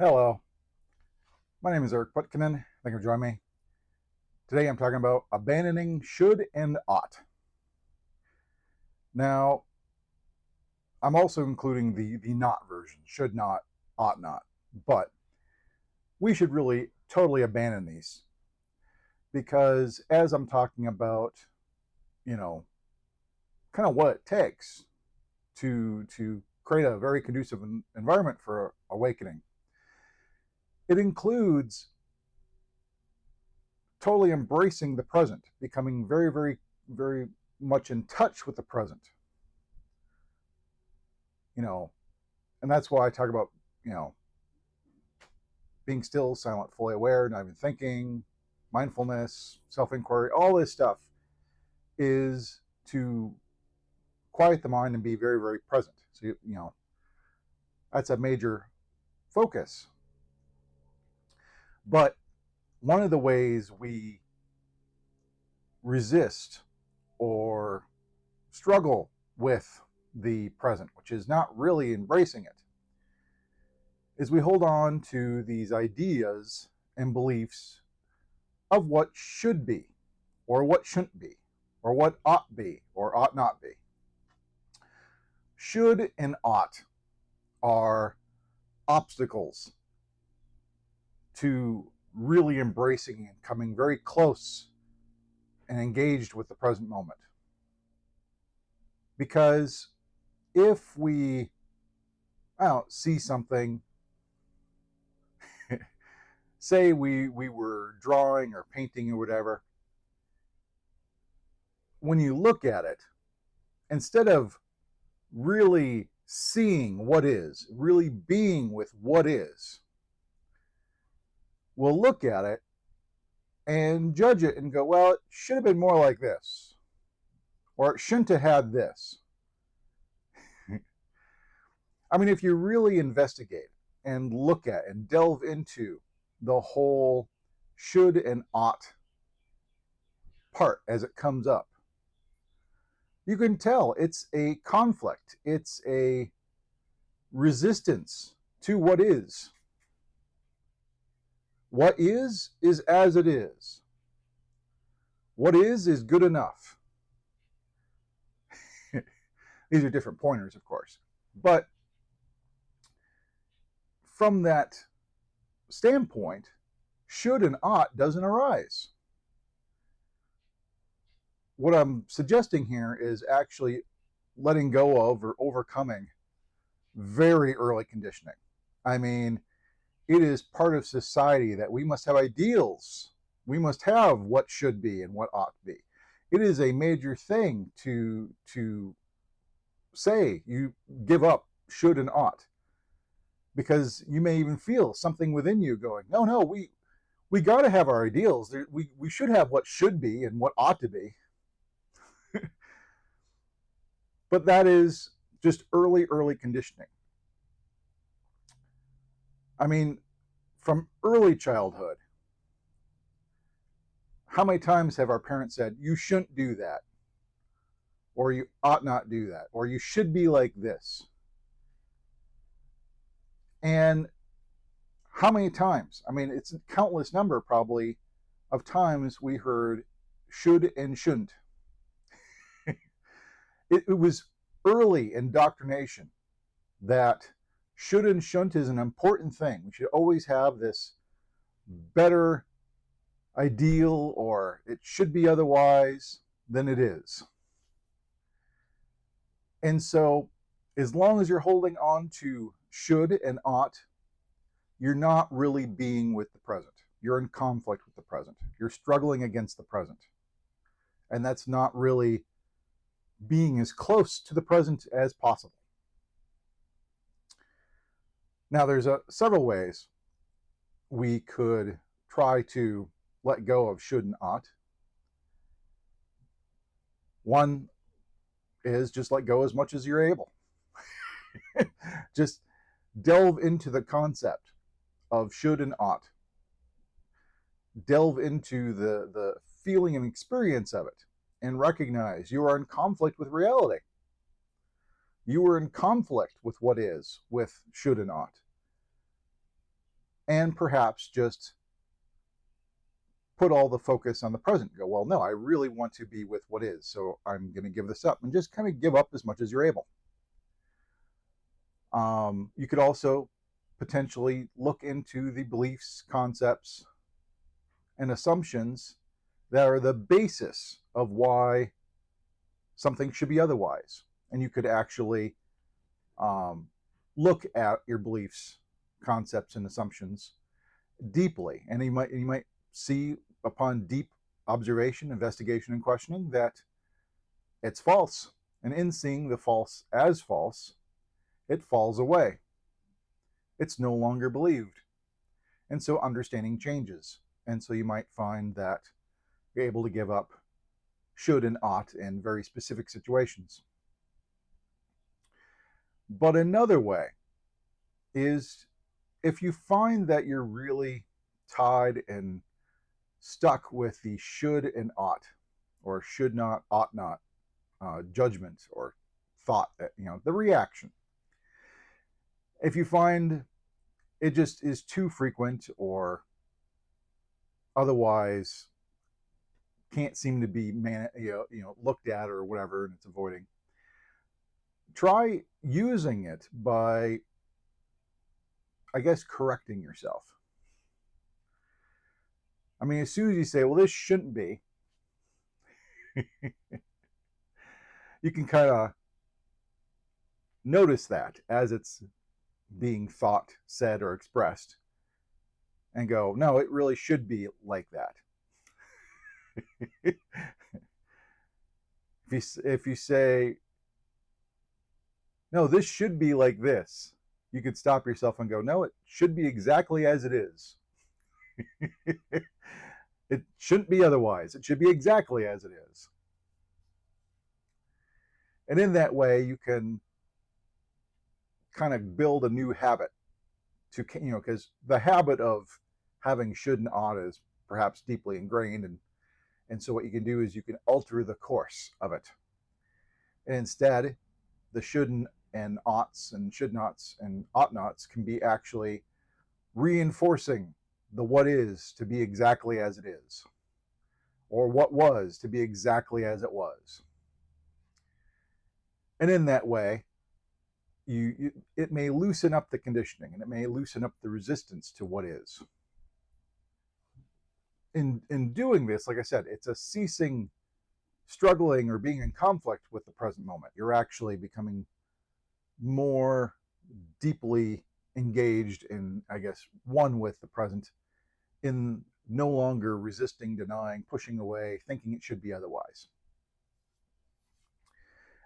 Hello, my name is Eric Putkonen. Thank you for joining me. Today I'm talking about abandoning should and ought. Now, I'm also including the not version, should not, ought not. But we should really totally abandon these because as I'm talking about, you know, kind of what it takes to create a very conducive environment for awakening, it includes totally embracing the present, becoming very, very, very much in touch with the present. You know, and that's why I talk about, being still, silent, fully aware, not even thinking, mindfulness, self-inquiry, all this stuff is to quiet the mind and be very, very present. So, that's a major focus. But one of the ways we resist or struggle with the present, which is not really embracing it, is we hold on to these ideas and beliefs of what should be, or what shouldn't be, or what ought be, or ought not be. Should and ought are obstacles to really embracing and coming very close and engaged with the present moment. Because if we, see something, say we were drawing or painting or whatever, when you look at it, instead of really seeing what is, really being with what is, we'll look at it and judge it and go, well, it should have been more like this, or it shouldn't have had this. I mean, if you really investigate and look at and delve into the whole should and ought part as it comes up, you can tell it's a conflict. It's a resistance to what is. What is as it is. What is good enough. These are different pointers, of course. But from that standpoint, should and ought doesn't arise. What I'm suggesting here is actually letting go of or overcoming very early conditioning. I mean, it is part of society that we must have ideals. We must have what should be and what ought to be. It is a major thing to say you give up should and ought, because you may even feel something within you going, no, we got to have our ideals. We should have what should be and what ought to be. But that is just early conditioning. I mean, from early childhood, how many times have our parents said, you shouldn't do that, or you ought not do that, or you should be like this? And how many times? I mean, it's a countless number probably of times we heard should and shouldn't. It was early indoctrination that should and shouldn't is an important thing. We should always have this better ideal, or it should be otherwise than it is. And so as long as you're holding on to should and ought, you're not really being with the present. You're in conflict with the present. You're struggling against the present. And that's not really being as close to the present as possible. Now, there's several ways we could try to let go of should and ought. One is just let go as much as you're able. Just delve into the concept of should and ought. Delve into the feeling and experience of it, and recognize you are in conflict with reality. You are in conflict with what is, with should and ought. and perhaps just put all the focus on the present. Go, well, no, I really want to be with what is, so I'm going to give this up, and just kind of give up as much as you're able. You could also potentially look into the beliefs, concepts, and assumptions that are the basis of why something should be otherwise. And you could actually look at your beliefs, concepts, and assumptions deeply. And you might see, upon deep observation, investigation, and questioning, that it's false. And in seeing the false as false, it falls away. It's no longer believed. And so understanding changes. And so you might find that you're able to give up should and ought in very specific situations. But another way is, if you find that you're really tied and stuck with the should and ought, or should not, ought not, judgment or thought, that, the reaction. If you find it just is too frequent, or otherwise can't seem to be looked at or whatever, and it's avoiding, try using it by, I guess, correcting yourself. I mean, as soon as you say, well, this shouldn't be, you can kind of notice that as it's being thought, said, or expressed, and go, no, it really should be like that. If you say, no, this should be like this, you could stop yourself and go, no, it should be exactly as it is. It shouldn't be otherwise. It should be exactly as it is. And in that way, you can kind of build a new habit to, because the habit of having should and ought is perhaps deeply ingrained. And so what you can do is you can alter the course of it. And instead, the should and oughts and should nots and ought nots can be actually reinforcing the what is to be exactly as it is, or what was to be exactly as it was. And in that way, it may loosen up the conditioning, and it may loosen up the resistance to what is. In doing this, like I said, it's a ceasing struggling or being in conflict with the present moment. You're actually becoming more deeply engaged in, I guess, one with the present, in no longer resisting, denying, pushing away, thinking it should be otherwise.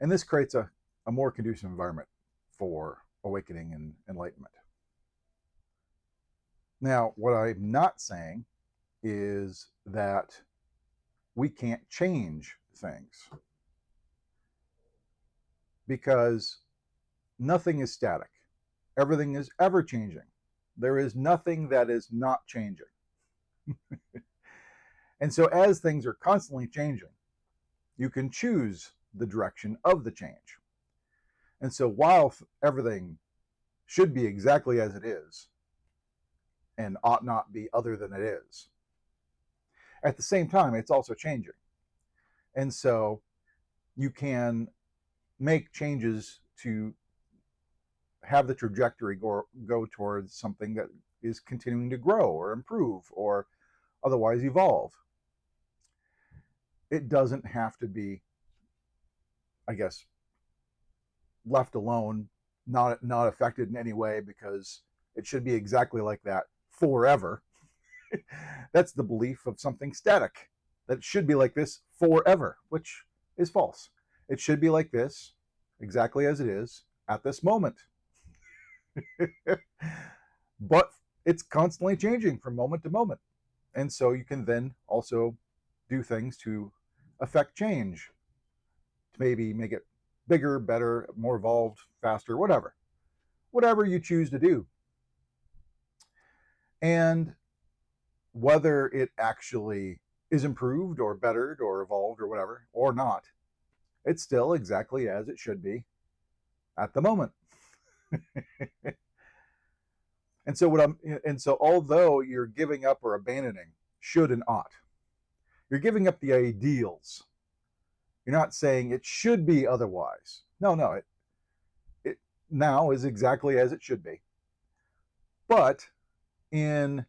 And this creates a more conducive environment for awakening and enlightenment. Now, what I'm not saying is that we can't change things, because nothing is static. Everything is ever changing. There is nothing that is not changing. And so as things are constantly changing, you can choose the direction of the change. And so while everything should be exactly as it is and ought not be other than it is, at the same time, it's also changing. And so you can make changes to have the trajectory go towards something that is continuing to grow or improve or otherwise evolve. It doesn't have to be, I guess, left alone, not affected in any way, because it should be exactly like that forever. That's the belief of something static, that it should be like this forever, which is false. It should be like this, exactly as it is, at this moment. But it's constantly changing from moment to moment. And so you can then also do things to affect change, to maybe make it bigger, better, more evolved, faster, whatever you choose to do. And whether it actually is improved or bettered or evolved or whatever, or not, it's still exactly as it should be at the moment. And so although you're giving up or abandoning should and ought, you're giving up the ideals. You're not saying it should be otherwise. No, it now is exactly as it should be. But in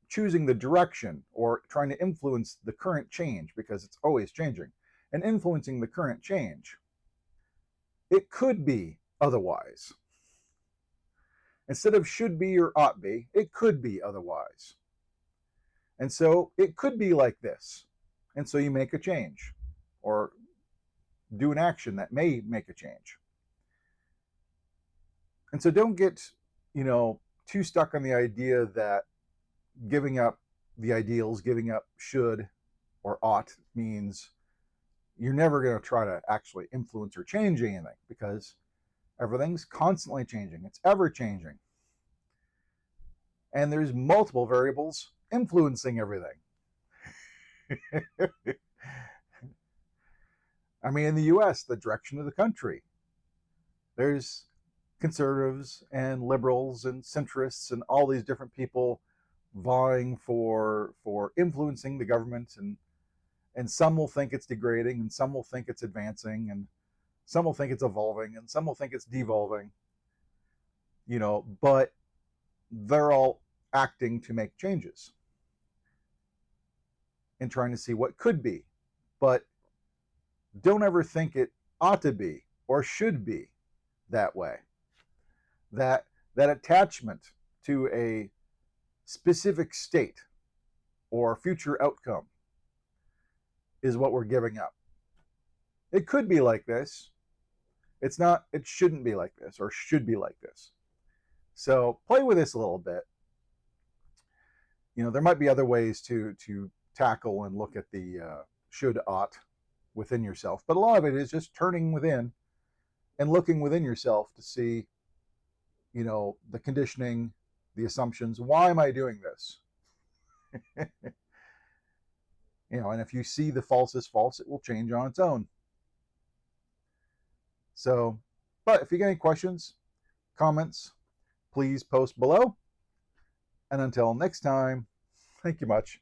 choosing the direction or trying to influence the current change, because it's always changing, and influencing the current change, it could be otherwise. Instead of should be or ought be, it could be otherwise. And so it could be like this. And so you make a change or do an action that may make a change. And so don't get, too stuck on the idea that giving up the ideals, giving up should or ought means you're never going to try to actually influence or change anything, because everything's constantly changing. It's ever changing. And there's multiple variables influencing everything. I mean, in the US, the direction of the country, there's conservatives and liberals and centrists and all these different people vying for influencing the government, and some will think it's degrading, and some will think it's advancing, and some will think it's evolving, and some will think it's devolving, but they're all acting to make changes and trying to see what could be. But don't ever think it ought to be or should be that way. That attachment to a specific state or future outcome is what we're giving up. It could be like this. It shouldn't be like this or should be like this. So play with this a little bit. There might be other ways to tackle and look at the should, ought within yourself, but a lot of it is just turning within and looking within yourself to see, the conditioning, the assumptions. Why am I doing this? And if you see the false is false, it will change on its own. So, but if you get any questions, comments, please post below. And until next time, thank you much.